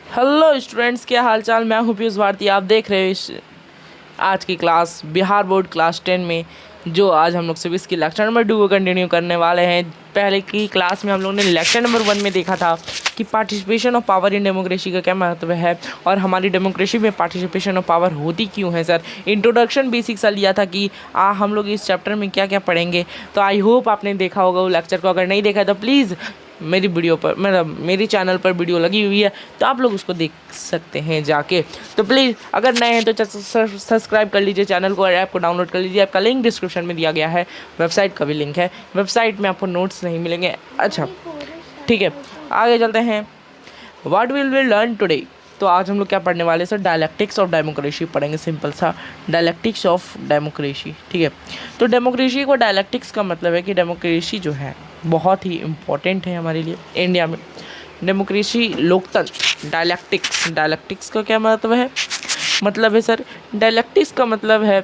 Hello students, क्या हाल चाल। मैं हूं पीयूष भारती। आप देख रहे हो आज की क्लास बिहार बोर्ड क्लास 10 में, जो आज हम लोग सिविक्स की लेक्चर नंबर 2 को कंटिन्यू करने वाले हैं। पहले की क्लास में हम लोग ने लेक्चर नंबर 1 में देखा था कि participation of power in democracy का क्या महत्व है और हमारी डेमोक्रेसी में पार्टिसिपेशन ऑफ पावर होती क्यों है। सर इंट्रोडक्शन बेसिक सा लिया था कि हम लोग इस चैप्टर में क्या क्या पढ़ेंगे। तो आई होप आपने देखा होगा वो लेक्चर को। अगर नहीं देखा तो प्लीज़ मेरी वीडियो पर मतलब मेरी चैनल पर वीडियो लगी हुई है, तो आप लोग उसको देख सकते हैं जाके। तो प्लीज़ अगर नए हैं तो सब्सक्राइब कर लीजिए चैनल को और ऐप को डाउनलोड कर लीजिए। आपका लिंक डिस्क्रिप्शन में दिया गया है, वेबसाइट का भी लिंक है। वेबसाइट में आपको नोट्स नहीं मिलेंगे। अच्छा ठीक है, आगे चलते हैं। What will we learn today. तो आज हम लोग क्या पढ़ने वाले सर, डायलेक्टिक्स ऑफ डेमोक्रेसी पढ़ेंगे। सिंपल सा डायलेक्टिक्स ऑफ डेमोक्रेसी, ठीक है। तो डेमोक्रेसी को डायलेक्टिक्स का मतलब है कि डेमोक्रेसी जो है बहुत ही इम्पोर्टेंट है हमारे लिए इंडिया में। डेमोक्रेसी लोकतंत्र, डायलेक्टिक्स का क्या मतलब है सर, डायलेक्टिक्स का मतलब है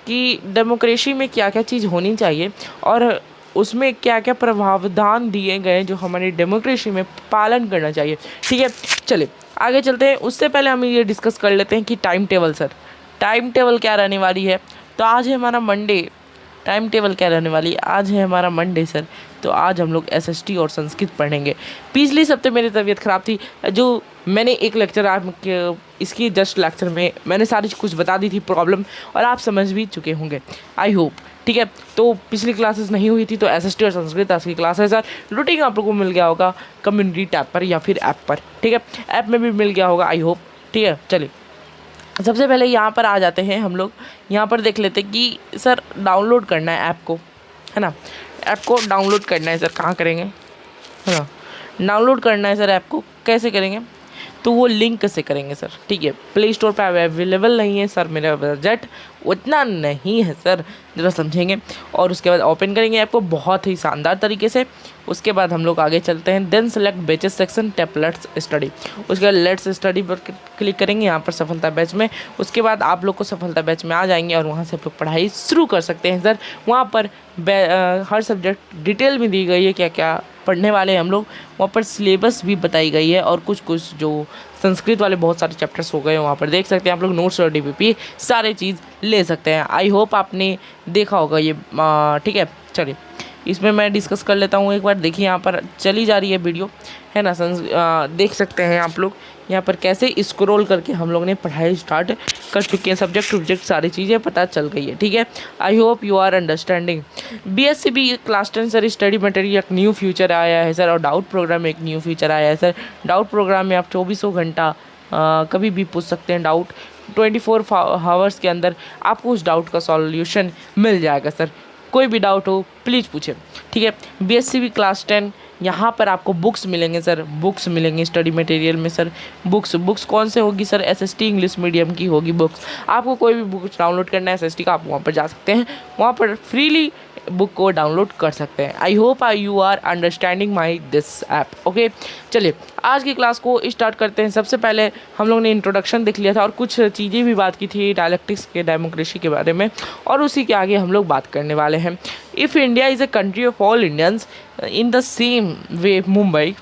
कि डेमोक्रेसी में क्या क्या चीज़ होनी चाहिए और उसमें क्या क्या प्रावधान दिए गए जो हमारी डेमोक्रेसी में पालन करना चाहिए। ठीक है, चलिए आगे चलते हैं। उससे पहले हम ये डिस्कस कर लेते हैं कि time table sir, time table क्या रहने वाली है। तो आज है हमारा मंडे। टाइम टेबल क्या रहने वाली है, आज है हमारा मंडे सर। तो आज हम लोग एसएसटी और संस्कृत पढ़ेंगे। पिछले हफ्ते मेरी तबीयत ख़राब थी, जो मैंने एक लेक्चर आप इसकी जस्ट लेक्चर में मैंने सारी कुछ बता दी थी प्रॉब्लम, और आप समझ भी चुके होंगे आई होप। ठीक है, तो पिछली क्लासेस नहीं हुई थी तो एसएसटी और संस्कृत आज की क्लास है सर। रूटीन आप लोगों को मिल गया होगा कम्युनिटी टैब पर या फिर ऐप पर। ठीक है, ऐप में भी मिल गया होगा आई होप। ठीक है, चलिए सबसे पहले यहाँ पर आ जाते हैं हम लोग। यहाँ पर देख लेते हैं कि सर डाउनलोड करना है ऐप को, है ना। ऐप को डाउनलोड करना है सर, कहाँ करेंगे, है ना। डाउनलोड करना है सर ऐप को, कैसे करेंगे, तो वो लिंक से करेंगे सर। ठीक है, प्ले स्टोर पे अवेलेबल नहीं है सर, मेरा बजट उतना नहीं है सर, ज़रा समझेंगे। और उसके बाद ओपन करेंगे ऐप को बहुत ही शानदार तरीके से। उसके बाद हम लोग आगे चलते हैं। Then select batches section tap let's study. उसके बाद लेट्स स्टडी पर क्लिक करेंगे, यहाँ पर सफलता बैच में। उसके बाद आप लोग को सफलता बैच में आ जाएंगे और वहाँ से आप लोग पढ़ाई शुरू कर सकते हैं सर। वहाँ पर हर सब्जेक्ट डिटेल में दी गई है, क्या क्या पढ़ने वाले हैं हम लोग। वहाँ पर सिलेबस भी बताई गई है और कुछ कुछ जो संस्कृत वाले बहुत सारे चैप्टर्स हो गए वहाँ पर देख सकते हैं आप लोग। नोट्स और डीपीपी सारे चीज़ ले सकते हैं। आई होप आपने देखा होगा ये। ठीक है, चलिए इसमें मैं डिस्कस कर लेता हूँ एक बार। देखिए यहाँ पर चली जा रही है वीडियो, है ना। देख सकते हैं आप लोग यहाँ पर कैसे स्क्रॉल करके हम लोग ने पढ़ाई स्टार्ट कर चुके हैं। सब्जेक्ट सारी चीज़ें पता चल गई है। ठीक है, I hope you are understanding. BSCB class 10 sir study material एक न्यू फ्यूचर आया है सर, और डाउट प्रोग्राम में एक न्यू फीचर आया है सर। डाउट प्रोग्राम में आप 24 घंटा कभी भी पूछ सकते हैं डाउट। 24 आवर्स के अंदर आपको उस डाउट का सॉल्यूशन मिल जाएगा सर। कोई भी डाउट हो प्लीज़ पूछें। ठीक है, बीएससीबी क्लास 10 यहाँ पर आपको बुक्स मिलेंगे सर, बुक्स मिलेंगे स्टडी मटेरियल में सर। बुक्स कौन से होगी सर, एसएसटी इंग्लिश मीडियम की होगी बुक्स। आपको कोई भी बुक डाउनलोड करना है एसएसटी का, आप वहाँ पर जा सकते हैं, वहाँ पर फ्रीली बुक को डाउनलोड कर सकते हैं। I hope you are understanding my this app. Okay, चलिए आज की क्लास को स्टार्ट करते हैं। सबसे पहले हम लोग ने इंट्रोडक्शन देख लिया था और कुछ चीज़ें भी बात की थी डायलेक्टिक्स के, डेमोक्रेसी के बारे में, और उसी के आगे हम लोग बात करने वाले हैं। If India is a country of all Indians in the same way Mumbai.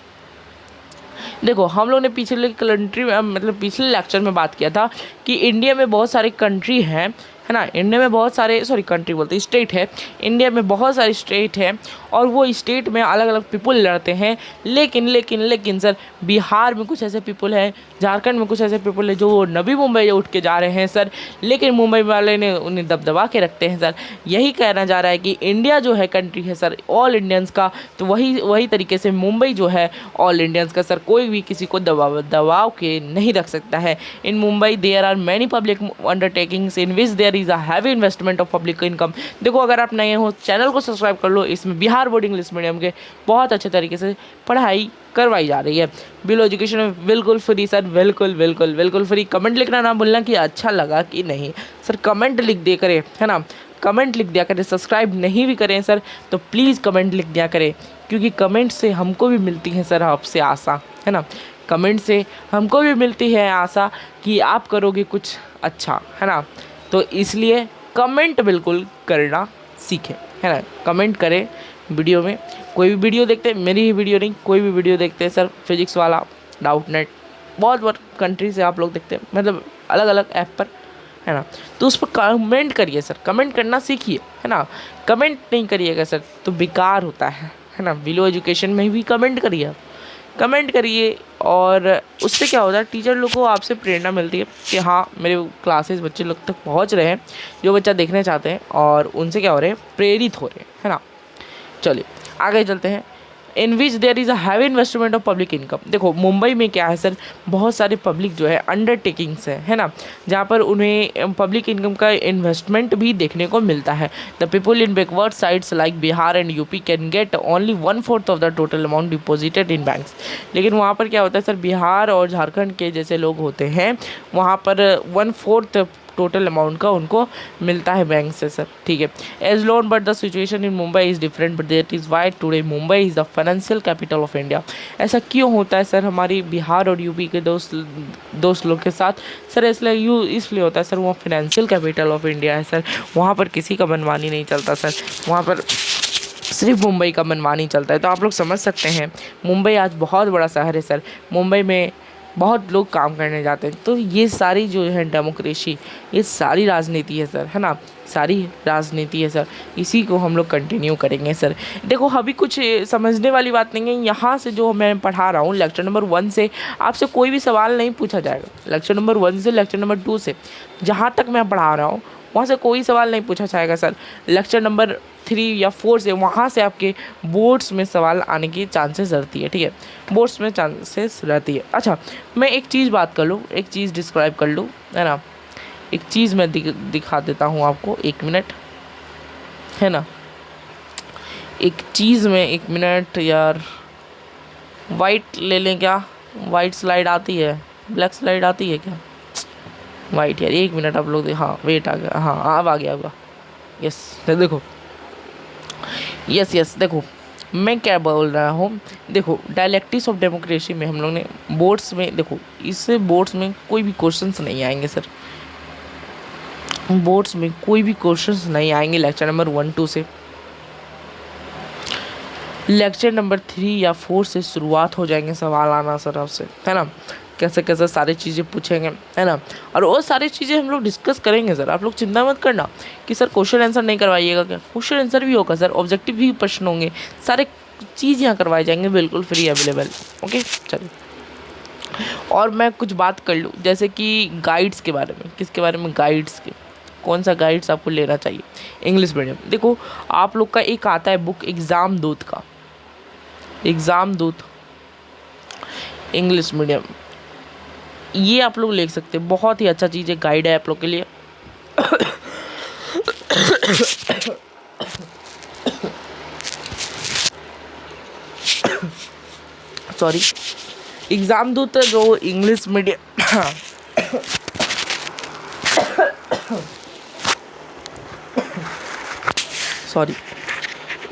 देखो हम लोग ने पिछले कंट्री में मतलब पिछले लेक्चर में बात किया था कि इंडिया में बहुत सारे कंट्री हैं, है ना। इंडिया में बहुत सारे कंट्री बोलते हैं, स्टेट है। इंडिया में बहुत सारे स्टेट हैं और वो स्टेट में अलग अलग पीपल लड़ते हैं। लेकिन सर बिहार में कुछ ऐसे पीपल हैं, झारखंड में कुछ ऐसे पीपल हैं जो नवी मुंबई उठ के जा रहे हैं सर, लेकिन मुंबई वाले ने उन्हें दबदबा के रखते हैं सर। यही कहना जा रहा है कि इंडिया जो है कंट्री है सर ऑल इंडियंस का, तो वही तरीके से मुंबई जो है ऑल इंडियंस का सर। कोई भी किसी को दबाव के नहीं रख सकता है। In Mumbai there are many public undertakings in which there is a heavy investment of public income. देखो अगर आप नए हो चैनल को सब्सक्राइब कर लो। इसमें बिहार बोर्ड इंग्लिश मीडियम के बहुत अच्छे तरीके से पढ़ाई करवाई जा रही है। बिलो एजुकेशन में बिल्कुल फ्री सर, बिल्कुल फ्री। कमेंट लिखना ना भूलना कि अच्छा लगा कि नहीं सर, कमेंट लिख दिया करें, है ना। कमेंट लिख दिया करें। सब्सक्राइब नहीं भी करें सर तो प्लीज़ कमेंट लिख दिया करें, क्योंकि कमेंट से हमको भी मिलती है सर आपसे आशा, है ना। कमेंट से हमको भी मिलती है आशा कि आप करोगे कुछ अच्छा, है ना। तो इसलिए कमेंट बिल्कुल करना सीखें, है ना। कमेंट करें वीडियो में। कोई भी वीडियो देखते हैं, मेरी ही वीडियो नहीं, कोई भी वीडियो देखते हैं सर, फिजिक्स वाला, डाउट नेट, बहुत बहुत कंट्री से आप लोग देखते हैं, मतलब अलग अलग ऐप पर, है ना। तो उस पर कमेंट करिए सर, कमेंट करना सीखिए, है ना। कमेंट नहीं करिएगा सर तो बेकार होता है ना। बिलो एजुकेशन में भी कमेंट करिए, कमेंट करिए, और उससे क्या होता है, टीचर लोग को आपसे प्रेरणा मिलती है कि हाँ मेरे क्लासेस बच्चे लोग तक पहुँच रहे हैं, जो बच्चा देखने चाहते हैं, और उनसे क्या हो रहे हैं, प्रेरित हो रहे हैं, है ना। चलिए आगे चलते हैं। In which there is a heavy investment of public income. देखो मुंबई में क्या है सर, बहुत सारे पब्लिक जो है अंडरटेकिंग्स है ना, जहाँ पर उन्हें पब्लिक इनकम का इन्वेस्टमेंट भी देखने को मिलता है। The people in backward sides like Bihar and UP can get only 1/4 of the total amount deposited in banks. लेकिन वहाँ पर क्या होता है सर, बिहार और झारखंड के जैसे लोग होते हैं, वहाँ पर 1/4 टोटल अमाउंट का उनको मिलता है बैंक से सर, ठीक है। As long but the situation in Mumbai is different, but that is why today Mumbai is the financial capital of India. ऐसा क्यों होता है सर हमारी बिहार और यूपी के दोस्त लोग के साथ सर, इसलिए होता है सर, वो फाइनेंशियल कैपिटल ऑफ इंडिया है सर। वहाँ पर किसी का मनमानी नहीं चलता सर, वहाँ पर सिर्फ मुंबई का मनमानी चलता है। तो आप लोग समझ सकते हैं मुंबई आज बहुत बड़ा शहर है सर, मुंबई में बहुत लोग काम करने जाते हैं। तो ये सारी जो है डेमोक्रेसी, ये सारी राजनीति है सर, है ना, सारी राजनीति है सर, इसी को हम लोग कंटिन्यू करेंगे सर। देखो अभी कुछ समझने वाली बात नहीं है, यहाँ से जो मैं पढ़ा रहा हूँ लेक्चर नंबर 1 से आपसे कोई भी सवाल नहीं पूछा जाएगा। लेक्चर नंबर 1 से लेक्चर नंबर 2 से जहाँ तक मैं पढ़ा रहा हूँ वहाँ से कोई सवाल नहीं पूछा जाएगा सर। लेक्चर नंबर 3 या 4 से वहाँ से आपके बोर्ड्स में सवाल आने की चांसेस रहती है, ठीक है, बोर्ड्स में चांसेस रहती है। अच्छा मैं एक चीज़ बात कर लूँ, एक चीज़ डिस्क्राइब कर लूँ, है ना, एक चीज़ मैं दिखा देता हूँ आपको, 1 मिनट, है ना। एक चीज़ में 1 मिनट यार, वाइट ले लें क्या, वाइट स्लाइड आती है, ब्लैक स्लाइड आती है क्या, वाइट यार, 1 मिनट आप लोग, हाँ वेट आ गया, हाँ अब आ गया होगा, यस देखो, यस देखो मैं क्या बोल रहा हूँ। देखो डायलेक्टिक्स ऑफ डेमोक्रेसी में हम लोग ने बोर्ड्स में, देखो इससे बोर्ड्स में कोई भी क्वेश्चंस नहीं आएंगे सर, बोर्ड्स में कोई भी क्वेश्चंस नहीं आएंगे लेक्चर नंबर 1-2 से। लेक्चर नंबर 3 या 4 से शुरुआत हो जाएंगे सवाल आना सर आपसे, है ना, कैसे कैसे सारी चीज़ें पूछेंगे, है ना, और वो सारी चीज़ें हम लोग डिस्कस करेंगे सर। आप लोग चिंता मत करना कि सर क्वेश्चन आंसर नहीं करवाइएगा, क्या क्वेश्चन आंसर भी होगा सर, ऑब्जेक्टिव भी प्रश्न होंगे, सारे चीज़ यहाँ करवाए जाएंगे, बिल्कुल फ्री अवेलेबल, ओके चलिए। और मैं कुछ बात कर लूँ जैसे कि गाइड्स के बारे में, किसके बारे में, गाइड्स के, कौन सा गाइड्स आपको लेना चाहिए इंग्लिश मीडियम। देखो आप लोग का एक आता है बुक एग्ज़ाम दूत का, एग्ज़ाम दूत इंग्लिश मीडियम, ये आप लोग ले सकते हैं, बहुत ही अच्छा चीज़ है, गाइड है आप लोग के लिए। सॉरी, एग्ज़ाम दूत जो इंग्लिश मीडियम, सॉरी,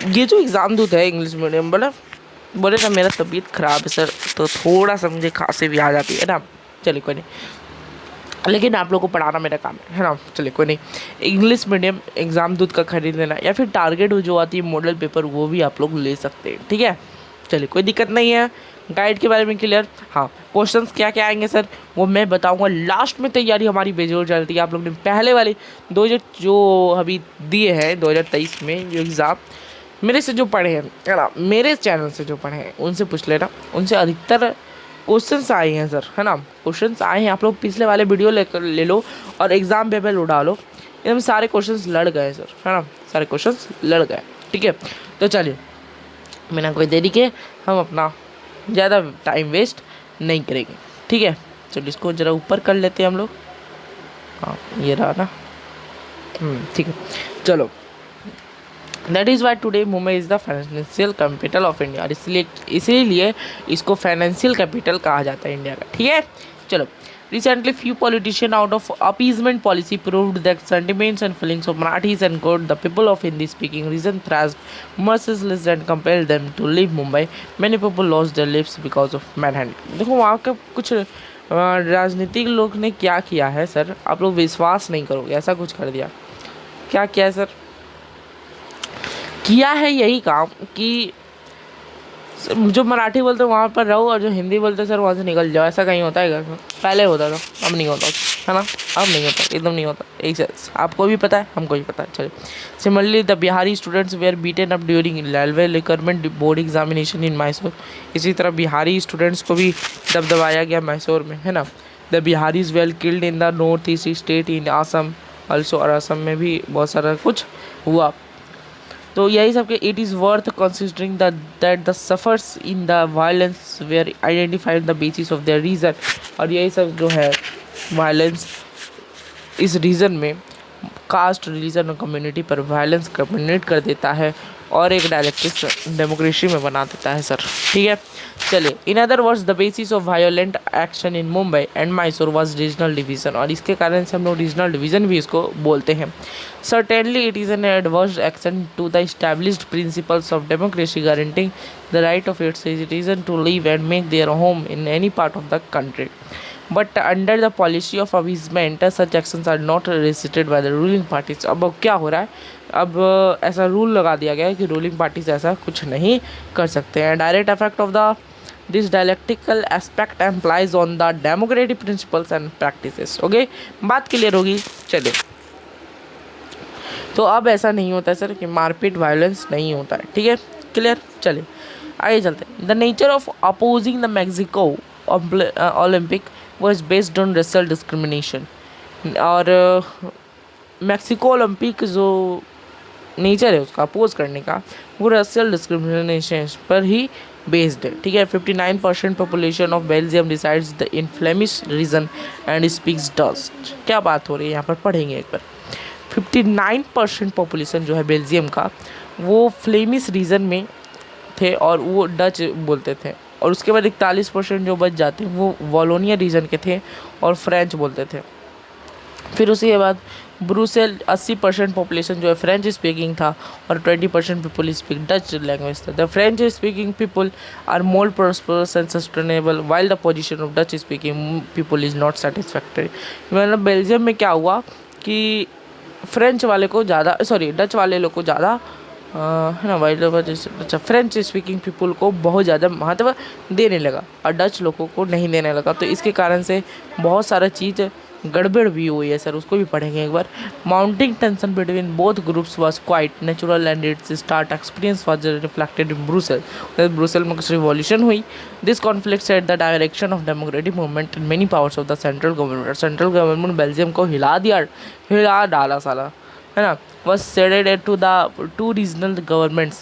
ये जो एग्ज़ाम दूत है इंग्लिश मीडियम बोले ना मेरा तबीयत ख़राब है सर, तो थोड़ा सा मुझे खांसी भी आ जाती है ना, चलिए कोई नहीं, लेकिन आप लोगों को पढ़ाना मेरा काम है ना, चलिए कोई नहीं। इंग्लिश मीडियम एग्ज़ाम दूत का खरीद लेना, या फिर टारगेट जो आती है मॉडल पेपर, वो भी आप लोग ले सकते हैं, ठीक है, चलिए कोई दिक्कत नहीं है। गाइड के बारे में क्लियर, हाँ क्वेश्चंस क्या क्या आएंगे सर वो मैं बताऊंगा लास्ट में। तैयारी हमारी बेजोर चलती है, आप लोग ने पहले वाले 2000 जो अभी दिए हैं 2023 में जो एग्ज़ाम मेरे से जो पढ़े हैं, है ना, मेरे चैनल से जो पढ़े हैं उनसे पूछ लेना, उनसे अधिकतर क्वेश्चंस आए हैं सर, है ना, क्वेश्चंस आए हैं। आप लोग पिछले वाले वीडियो ले लो और एग्ज़ाम पेपर उठा लो, एकदम सारे क्वेश्चंस लड़ गए सर, है ना, सारे क्वेश्चंस लड़ गए, ठीक है। तो चलिए बिना कोई देरी के हम अपना ज़्यादा टाइम वेस्ट नहीं करेंगे, ठीक है। चलिए इसको ज़रा ऊपर कर लेते हैं हम लोग, हाँ ये रहा ना, ठीक है चलो। That is why today Mumbai is the financial capital of India, और इसीलिए इसको फाइनेंशियल कैपिटल कहा जाता है इंडिया का, ठीक है। चलो recently few politicians out of appeasement policy proved that sentiments and feelings of Marathis and got the people of Hindi speaking region thrashed merciless and compelled them to leave Mumbai. Many people lost their lives because of manhandling. देखो वहाँ के कुछ राजनीतिक लोग ने क्या किया है सर, आप लोग विश्वास नहीं करोगे, ऐसा कुछ कर दिया। क्या किया है सर, किया है यही काम कि जो मराठी बोलते हैं वहाँ पर रहो और जो हिंदी बोलते हैं सर वहाँ से निकल जाओ, ऐसा कहीं होता है क्या? पहले होता था, अब नहीं होता, है ना? अब नहीं होता, एकदम नहीं होता। एक आपको भी पता है, हमको भी पता है। चलिए, similarly the Bihari students were beaten up during railway requirement board examination in Mysore. इसी तरह बिहारी स्टूडेंट्स को भी दबदबाया गया मैसूर में, है ना? The Biharis were killed in the north east state in Assam also, और असम में भी बहुत सारा कुछ हुआ। तो यही सब के it is worth considering that the suffers in the violence were identified the basis of their region. और यही सब जो है वायलेंस इस रीज़न में कास्ट, रिलीजन और कम्युनिटी पर वायलेंस कम्युनिकेट कर देता है और एक डायलेक्टिक्स डेमोक्रेसी में बना देता है सर। ठीक है, चलिए, in other words the basis of violent action in Mumbai and Mysore was regional division, और इसके कारण से हम लोग रीजनल डिवीज़न भी इसको बोलते हैं। Certainly it is an adverse action to the established principles of democracy guaranteeing the right of its citizen to live and make their home in any part of the country. But under the policy of appeasement such actions are not restricted by the ruling parties. अब क्या हो रहा है, अब ऐसा rule लगा दिया गया है कि रूलिंग पार्टीज ऐसा कुछ नहीं कर सकते हैं। Direct effect of the this dialectical aspect employs on the democratic principles and practices. Okay, बात क्लियर होगी। चलिए, तो अब ऐसा नहीं होता है सर कि मारपीट वायलेंस नहीं होता है। ठीक है, क्लियर। चलिए आगे चलते हैं। The nature of opposing the Mexico Olympic was based on racial discrimination। और मैक्सिको ओलंपिक जो नेचर है उसका अपोज करने का, वो रेशियल डिस्क्रिमिनेशन पर ही बेस्ड है। ठीक है, 59% population of Belgium decides the in Flemish region and speaks Dutch. क्या बात हो रही है यहाँ पर, पढ़ेंगे एक बार। 59% पॉपुलेशन जो है बेल्जियम का, वो फ्लेमिश रीजन में थे और वो डच बोलते थे, और उसके बाद 41% जो बच जाते हैं वो वॉलोनिया रीजन के थे और फ्रेंच बोलते थे। फिर उसी के बाद ब्रुसेल 80% पॉपुलेशन जो है फ्रेंच स्पीकिंग था और 20% पीपल स्पीक डच लैंग्वेज था। The French speaking people are more prosperous and sustainable while the position of Dutch speaking people is not satisfactory. मतलब बेल्जियम में क्या हुआ कि फ्रेंच वाले को ज़्यादा, सॉरी डच वाले लोग को ज़्यादा है ना, वाइल अच्छा फ्रेंच स्पीकिंग पीपल को बहुत ज़्यादा महत्व देने लगा और डच लोगों को नहीं देने लगा। तो इसके कारण से बहुत सारा चीज़ गड़बड़ भी हुई है सर, उसको भी पढ़ेंगे एक बार। Mounting tension between both groups was quite natural and its start experience was reflected in Brussels. Brussels में कुछ रिवॉल्यूशन हुई। This conflict set the direction of democratic movement in many powers of the central government. Central government Belgium को हिला डाला साला, है ना। was ceded to the two regional governments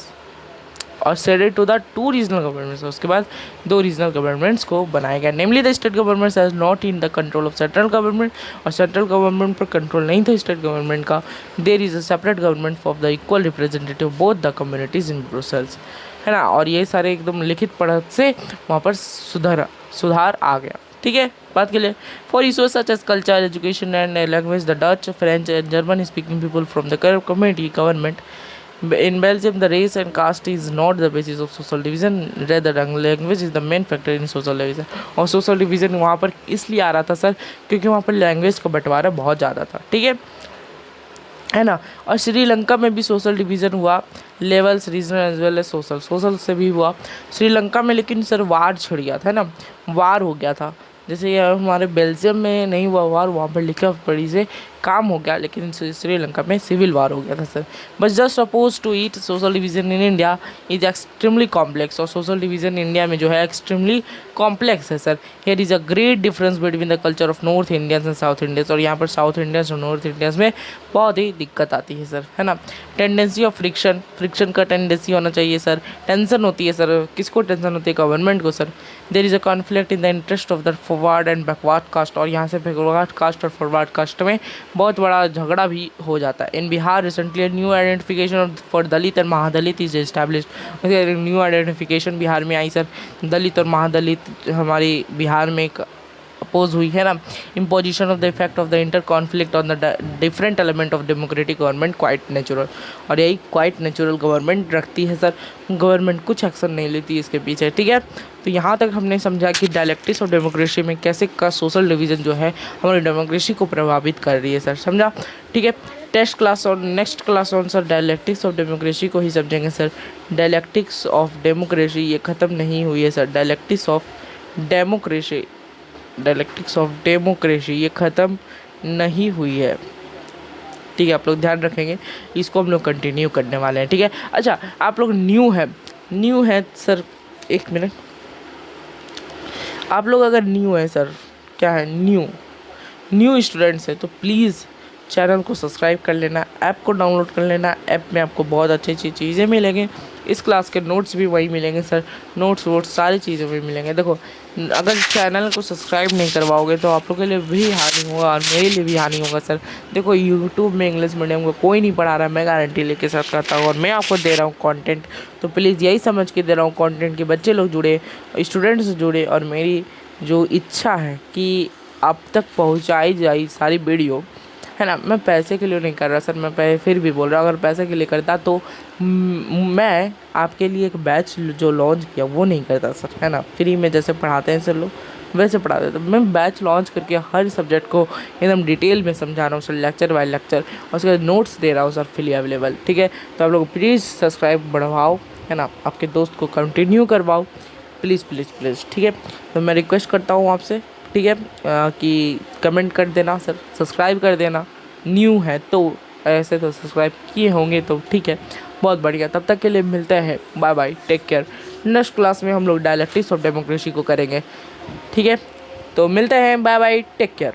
और ceded to the two regional governments। उसके बाद 2 regional governments को बनाया गया। Namely the state governments as not in the control of central government, और सेंट्रल गवर्नमेंट पर कंट्रोल नहीं था स्टेट गवर्नमेंट का। There is a separate government of the equal representative both the communities in Brussels, है ना। और ये सारे एकदम लिखित पढ़त से वहाँ पर सुधार आ गया। ठीक है, बात के लिए for issues such as culture, education and language the Dutch, French and German speaking people from the community government in Belgium the race and caste is not the basis of social division, rather language is the main factor in social division। और social division वहाँ पर इसलिए आ रहा था sir क्योंकि वहाँ पर language का बंटवारा बहुत ज़्यादा था। ठीक है ना। और श्रीलंका में भी सोशल डिवीज़न हुआ, levels regional as well as social से भी हुआ श्रीलंका में, लेकिन सर वार छिड़ गया था ना, वार हो गया था। जैसे ये हमारे बेल्जियम में नहीं हुआ वार, वहाँ पर लिखा पढ़ी से काम हो गया, लेकिन श्रीलंका में सिविल वार हो गया था sir. But just opposed to it social division in India is extremely complex. और सोशल डिवीज़न इंडिया में जो है एक्सट्रीमली कॉम्प्लेक्स है sir. Here is a great difference between the culture of North Indians and South Indians. और यहाँ पर South Indians और North Indians में बहुत ही दिक्कत आती है सर, है ना। टेंडेंसी ऑफ फ्रिक्शन का टेंडेंसी होना चाहिए सर। टेंशन होती है सर, किसको टेंशन होती है? गवर्नमेंट को sir. There is a conflict in the interest of the forward and backward caste. और यहाँ से बैकवर्ड कास्ट और फॉरवर्ड कास्ट में बहुत बड़ा झगड़ा भी हो जाता है। In Bihar recently new identification for Dalit and Mahadalit is established. New identification Bihar में आई सर, दलित और महादलित हमारी बिहार में एक अपोज हुई है ना। Imposition of the effect of the inter conflict on the different element of democratic government quite natural, और यही क्वाइट नेचुरल गवर्नमेंट रखती है सर। गवर्नमेंट कुछ एक्शन नहीं लेती इसके पीछे, ठीक है। तो यहाँ तक हमने समझा कि डायलेक्टिक्स ऑफ डेमोक्रेसी में कैसे का सोशल डिवीज़न जो है हमारी डेमोक्रेसी को प्रभावित कर रही है सर, समझा, ठीक है। टेस्ट क्लास और next class on sir dialectics of democracy को ही समझेंगे सर। डायलेक्टिक्स ऑफ डेमोक्रेसी ये ख़त्म नहीं हुई है sir. Dialectics of democracy, dialectics of democracy ये ख़त्म नहीं हुई है, ठीक है। आप लोग ध्यान रखेंगे, इसको हम लोग कंटिन्यू करने वाले हैं, ठीक है। अच्छा, आप लोग न्यू है सर, एक मिनट, आप लोग अगर न्यू है सर, क्या है, न्यू स्टूडेंट्स है तो प्लीज़ चैनल को सब्सक्राइब कर लेना, ऐप को डाउनलोड कर लेना। ऐप में आपको बहुत अच्छी अच्छी चीज़ें मिलेंगी, इस क्लास के नोट्स भी वही मिलेंगे सर, नोट्स वोट्स सारी चीज़ें भी मिलेंगे। देखो, अगर चैनल को सब्सक्राइब नहीं करवाओगे तो आप लोगों के लिए भी हानि होगा और मेरे लिए भी हानि होगा सर। देखो, यूट्यूब में इंग्लिश मीडियम को कोई नहीं पढ़ा रहा, मैं गारंटी लेके साथ करता हूँ, और मैं आपको दे रहा हूँ कंटेंट, तो प्लीज़ यही समझ के दे रहा हूँ कंटेंट कि बच्चे लोग जुड़े, स्टूडेंट्स जुड़े, और मेरी जो इच्छा है कि आप तक पहुँचाई जाए सारी वीडियो, है ना। मैं पैसे के लिए नहीं कर रहा सर, मैं फिर भी बोल रहा हूँ, अगर पैसे के लिए करता तो मैं आपके लिए एक बैच जो लॉन्च किया वो नहीं करता सर, है ना। फ्री में जैसे पढ़ाते हैं सर लोग वैसे पढ़ा देता, मैं बैच लॉन्च करके हर सब्जेक्ट को एकदम डिटेल में समझा रहा हूँ सर, लेक्चर बाय लेक्चर, और उसके बाद नोट्स दे रहा हूँ सर फ्री अवेलेबल, ठीक है। तो आप लोग प्लीज़ सब्सक्राइब बढ़वाओ, है ना, आपके दोस्त को कंटिन्यू करवाओ, प्लीज़ प्लीज़ प्लीज़, ठीक है। तो मैं रिक्वेस्ट करता हूँ आपसे, ठीक है, कि कमेंट कर देना सर, सब्सक्राइब कर देना, न्यू है तो, ऐसे तो सब्सक्राइब किए होंगे तो ठीक है, बहुत बढ़िया। तब तक के लिए मिलते हैं, bye bye, take care. Next class में हम लोग डायलेक्टिक्स ऑफ डेमोक्रेसी को करेंगे, ठीक है। तो मिलते हैं, बाय बाय, टेक केयर।